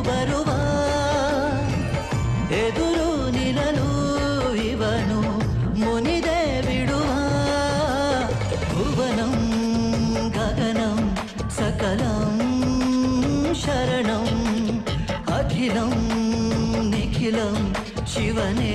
ಬರುವ ಎದುರು ನಿಲ್ಲಲು ಇವನು ಮುನಿದೆ ಬಿಡುವ ಭುವನಂ ಗಗನಂ ಸಕಲಂ ಶರಣಂ ಅಖಿಲಂ ನಿಖಿಲಂ ಶಿವನೇ